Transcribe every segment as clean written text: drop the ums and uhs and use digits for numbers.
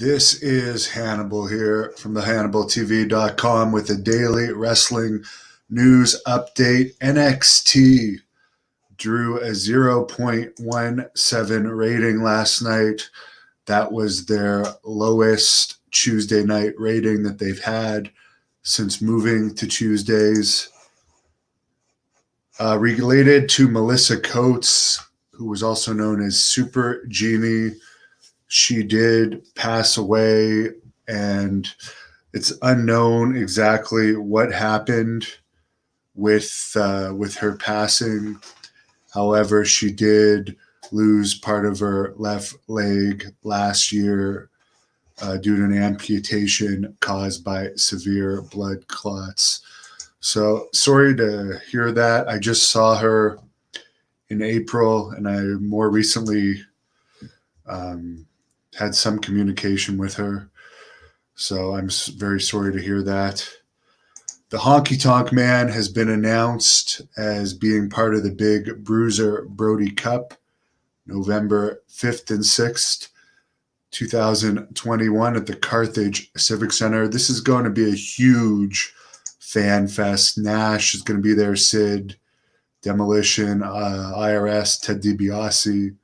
This is Hannibal here from the HannibalTV.com with a daily wrestling news update. NXT drew a 0.17 rating last night. That was their lowest Tuesday night rating that they've had since moving to Tuesdays. Related to Melissa Coates, who was also known as Super Genie, she did pass away, and it's unknown exactly what happened with her passing. However, she did lose part of her left leg last year due to an amputation caused by severe blood clots. So sorry to hear that. I just saw her in April, and I more recently had some communication with her. So I'm very sorry to hear that. The Honky Tonk Man has been announced as being part of the Big Bruiser Brody Cup, November 5th and 6th, 2021 at the Carthage Civic Center. This is going to be a huge fan fest. Nash is going to be there, Sid, Demolition, IRS, Ted DiBiase.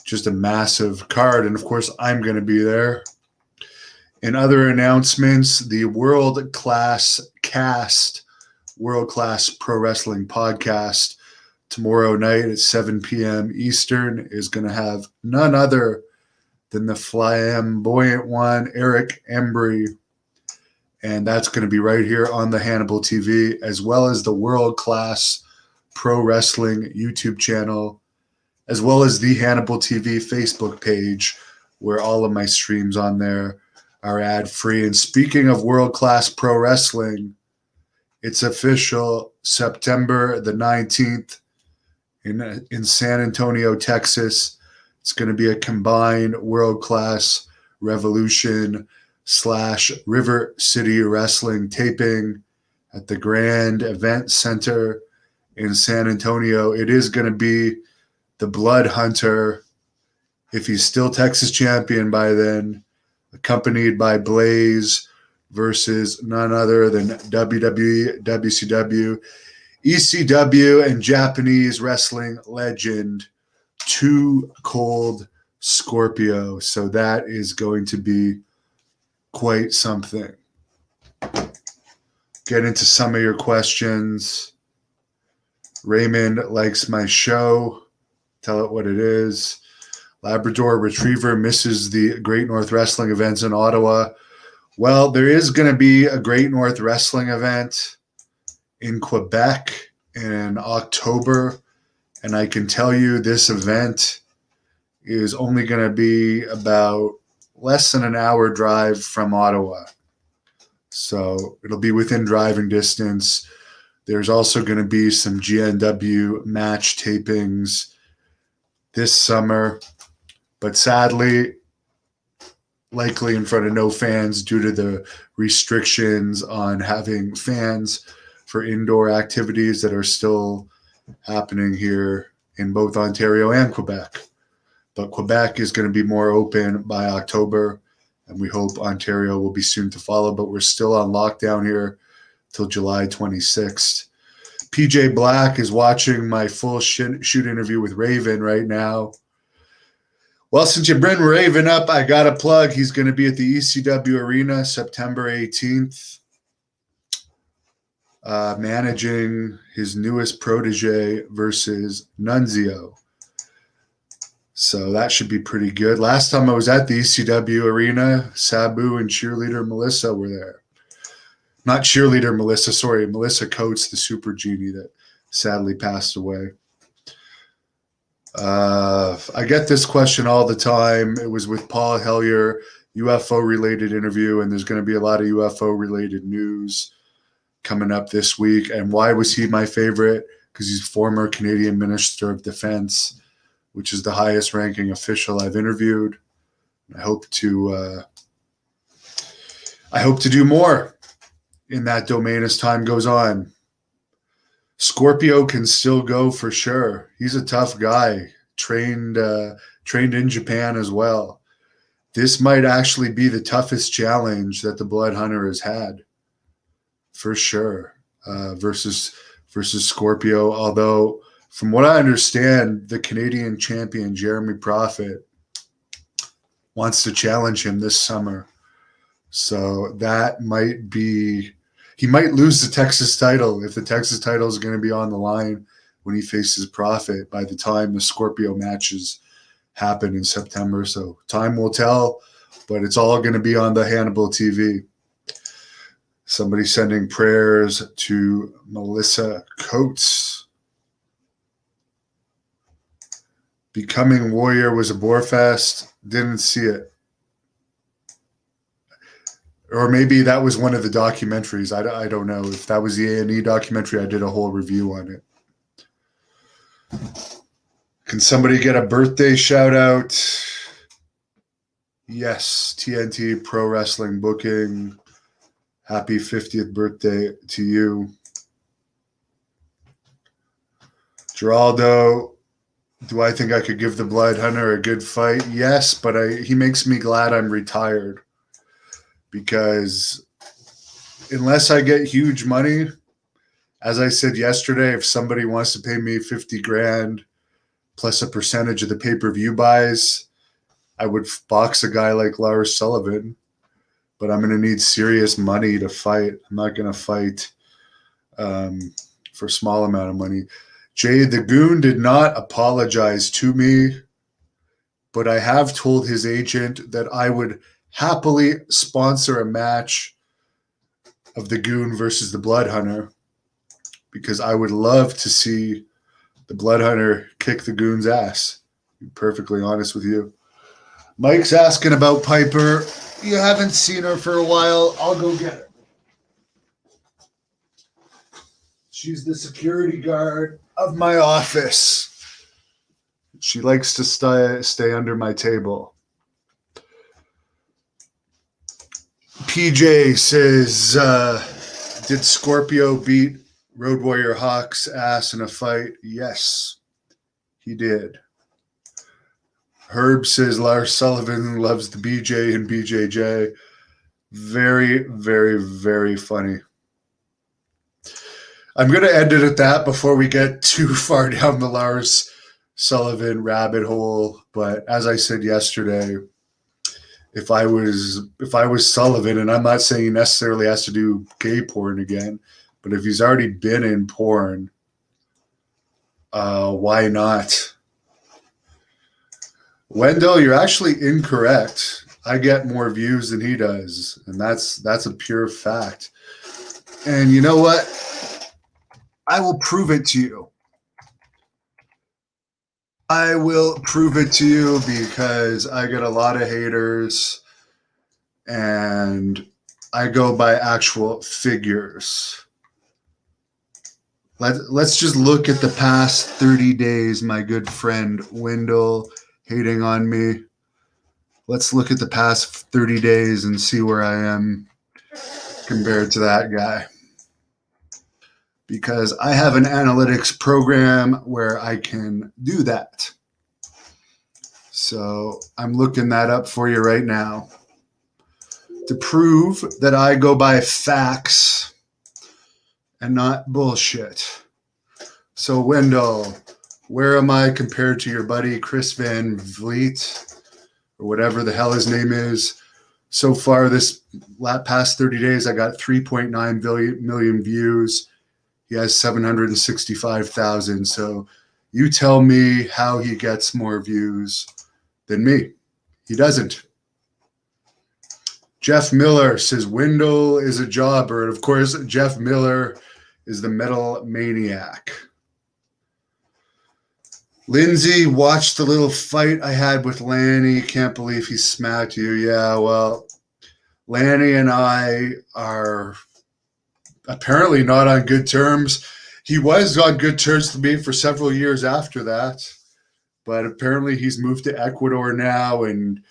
Just a massive card, and of course I'm going to be there. In other announcements, the World Class Cast, World Class Pro Wrestling Podcast, tomorrow night at 7 p.m. Eastern is going to have none other than the flamboyant one, Eric Embry, and that's going to be right here on the Hannibal TV, as well as the World Class Pro Wrestling YouTube channel, as well as the Hannibal TV Facebook page, where all of my streams on there are ad-free. And speaking of world-class pro wrestling, it's official. September the 19th in San Antonio, Texas. It's going to be a combined world-class Revolution / River City Wrestling taping at the Grand Event Center in San Antonio. It is going to be the Blood Hunter, if he's still Texas champion by then, accompanied by Blaze versus none other than WWE, WCW, ECW, and Japanese wrestling legend, Too Cold Scorpio. So that is going to be quite something. Get into some of your questions. Raymond likes my show. Tell it what it is. Labrador Retriever misses the Great North Wrestling events in Ottawa. Well, there is going to be a Great North Wrestling event in Quebec in October, and I can tell you this event is only going to be about less than an hour drive from Ottawa. So it'll be within driving distance. There's also going to be some GNW match tapings this summer, but sadly, likely in front of no fans due to the restrictions on having fans for indoor activities that are still happening here in both Ontario and Quebec. But Quebec is going to be more open by October, and we hope Ontario will be soon to follow, but we're still on lockdown here till July 26th. PJ Black is watching my full shoot interview with Raven right now. Well, since you bring Raven up, I got a plug. He's going to be at the ECW Arena September 18th, managing his newest protege versus Nunzio. So that should be pretty good. Last time I was at the ECW Arena, Sabu and cheerleader Melissa were there. Not cheerleader Melissa, sorry, Melissa Coates, the Super Genie that sadly passed away. I get this question all the time. It was with Paul Hellyer, UFO-related interview, and there's going to be a lot of UFO-related news coming up this week. And why was he my favorite? Because he's former Canadian Minister of Defense, which is the highest-ranking official I've interviewed. I hope to do more in that domain as time goes on. Scorpio can still go for sure. He's a tough guy, trained in Japan as well. this might actually be the toughest challenge that the Blood Hunter has had, for sure, versus Scorpio. Although, from what I understand, the Canadian champion Jeremy Prophet wants to challenge him this summer. So that might be, he might lose the Texas title if the Texas title is going to be on the line when he faces Prophet by the time the Scorpio matches happen in September. So time will tell, but it's all going to be on the Hannibal TV. Somebody sending prayers to Melissa Coates. Becoming Warrior was a bore fest. Didn't see it. Or maybe that was one of the documentaries. I don't know. If that was the A&E documentary, I did a whole review on it. Can somebody get a birthday shout out? Yes, TNT Pro Wrestling Booking. Happy 50th birthday to you. Geraldo, do I think I could give the Blood Hunter a good fight? Yes, but he makes me glad I'm retired. Because unless I get huge money, as I said yesterday, if somebody wants to pay me 50 grand plus a percentage of the pay-per-view buys, I would box a guy like Lars Sullivan. But I'm going to need serious money to fight. I'm not going to fight for a small amount of money. Jay the Goon did not apologize to me, but I have told his agent that I would happily sponsor a match of the Goon versus the Blood Hunter, because I would love to see the Blood Hunter kick the Goon's ass. To be perfectly honest with you. Mike's asking about Piper. You haven't seen her for a while. I'll go get her. She's the security guard of my office. She likes to stay under my table. PJ says, did Scorpio beat Road Warrior Hawk's ass in a fight? Yes, he did. Herb says Lars Sullivan loves the BJ and BJJ. Very, very, very funny. I'm going to end it at that before we get too far down the Lars Sullivan rabbit hole. But as I said yesterday, if I was Sullivan, and I'm not saying he necessarily has to do gay porn again, but if he's already been in porn, why not? Wendell, you're actually incorrect. I get more views than he does, and that's a pure fact. And you know what? I will prove it to you. I will prove it to you because I get a lot of haters, and I go by actual figures. Let's just look at the past 30 days, my good friend Wendell hating on me. Let's look at the past 30 days and see where I am compared to that guy. Because I have an analytics program where I can do that. So I'm looking that up for you right now to prove that I go by facts and not bullshit. So Wendell, where am I compared to your buddy Chris Van Vliet, or whatever the hell his name is? So far this past 30 days, I got 3.9 million views. He has 765,000. So you tell me how he gets more views than me. He doesn't. Jeff Miller says Wendell is a jobber. And of course, Jeff Miller is the metal maniac. Lindsay watched the little fight I had with Lanny. Can't believe he smacked you. Yeah, well, Lanny and I are apparently not on good terms. He was on good terms with me for several years after that, but apparently he's moved to Ecuador now, and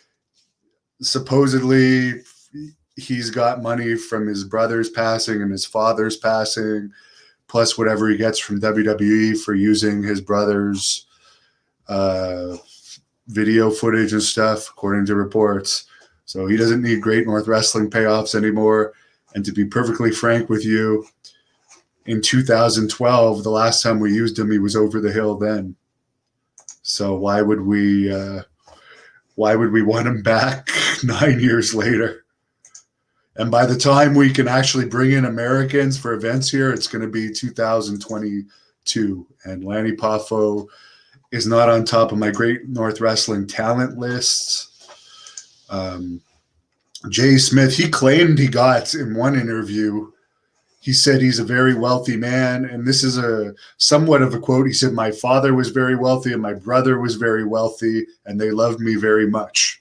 supposedly he's got money from his brother's passing and his father's passing, plus whatever he gets from WWE for using his brother's video footage and stuff, according to reports. So he doesn't need Great North Wrestling payoffs anymore. And to be perfectly frank with you, in 2012, the last time we used him, he was over the hill then. So why would we want him back 9 years later? And by the time we can actually bring in Americans for events here, it's going to be 2022. And Lanny Poffo is not on top of my Great North Wrestling talent list. Jay Smith, he claimed he got in one interview, he said he's a very wealthy man. And this is a somewhat of a quote. He said, my father was very wealthy and my brother was very wealthy and they loved me very much.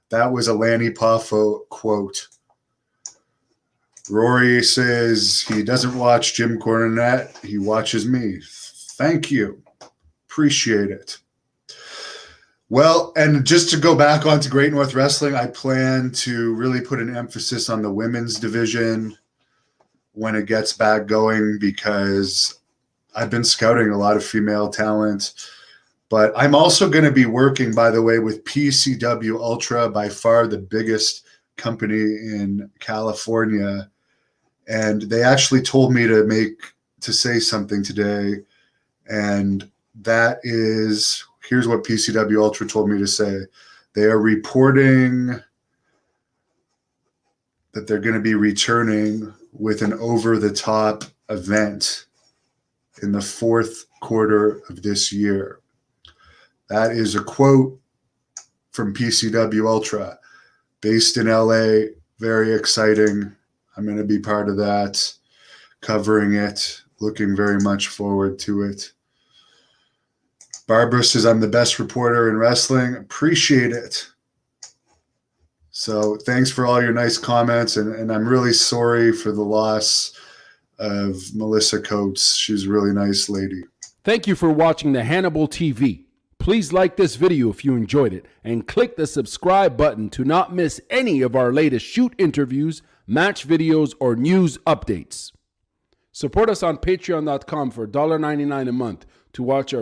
That was a Lanny Poffo quote. Rory says he doesn't watch Jim Cornette. He watches me. Thank you. Appreciate it. Well, and just to go back onto Great North Wrestling, I plan to really put an emphasis on the women's division when it gets back going, because I've been scouting a lot of female talent. But I'm also going to be working, by the way, with PCW Ultra, by far the biggest company in California. And they actually told me to say something today. And that is, here's what PCW Ultra told me to say. They are reporting that they're going to be returning with an over-the-top event in the fourth quarter of this year. That is a quote from PCW Ultra, based in LA. Very exciting. I'm going to be part of that, covering it, looking very much forward to it. Barbara says, I'm the best reporter in wrestling. Appreciate it. So thanks for all your nice comments, and I'm really sorry for the loss of Melissa Coates. She's a really nice lady. Thank you for watching the Hannibal TV. Please like this video if you enjoyed it, and click the subscribe button to not miss any of our latest shoot interviews, match videos, or news updates. Support us on patreon.com for $1.99 a month to watch our